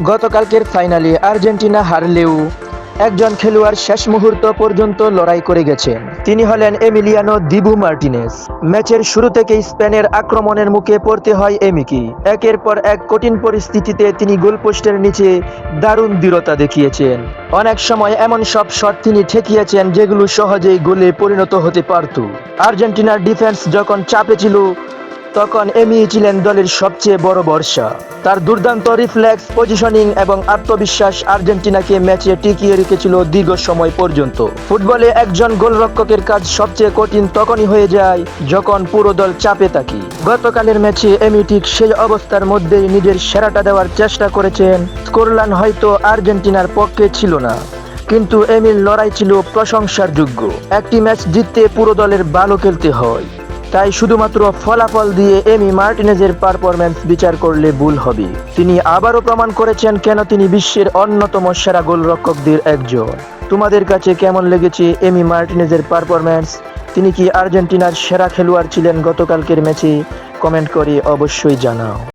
গতকালকের ফাইনালে আর্জেন্টিনা হারলেও একজন খেলোয়াড় শেষ মুহূর্ত পর্যন্ত লড়াই করে গেছেন। তিনি হলেন এমিলিয়ানো দিবু মার্টিনেজ। ম্যাচের শুরু থেকেই স্পেনের আক্রমণের মুখে পড়তে হয় এমিকে। একের পর এক কঠিন পরিস্থিতিতে তিনি গোলপোস্টের নিচে দারুণ দৃঢ়তা দেখিয়েছেন। অনেক সময় এমন সব শট তিনি ঠেকিয়েছেন যেগুলো সহজেই গোলে পরিণত হতে পারত। আর্জেন্টিনার ডিফেন্স যখন চাপে ছিল তখন এমি ছিলেন দলের সবচেয়ে বড় ভরসা। তার দুর্দান্ত রিফ্লেক্স, পজিশনিং এবং আত্মবিশ্বাস আর্জেন্টিনাকে ম্যাচে টিকিয়ে রেখেছিল দীর্ঘ সময় পর্যন্ত। ফুটবলে একজন গোলরক্ষকের কাজ সবচেয়ে কঠিন তখনই হয়ে যায় যখন পুরো দল চাপে থাকে। গতকালের ম্যাচে এমি ঠিক সেই অবস্থার মধ্যেই নিজের সেরাটা দেওয়ার চেষ্টা করেছেন। স্কোরলাইন হয়তো আর্জেন্টিনার পক্ষে ছিল না, কিন্তু এমির লড়াই ছিল প্রশংসার যোগ্য। একটি ম্যাচ জিততে পুরো দলের ভালো খেলতে হয়, তাই শুধুমাত্র ফলাফল দিয়ে এমি মার্টিনেজের পারফরম্যান্স বিচার করলে ভুল হবে। তিনি আবারও প্রমাণ করেছেন কেন তিনি বিশ্বের অন্যতম সেরা গোলরক্ষকদের একজন। তোমাদের কাছে কেমন লেগেছে এমি মার্টিনেজের পারফরম্যান্স? তিনি কি আর্জেন্টিনার সেরা খেলোয়াড় ছিলেন গতকালকের ম্যাচে? কমেন্ট করে অবশ্যই জানাও।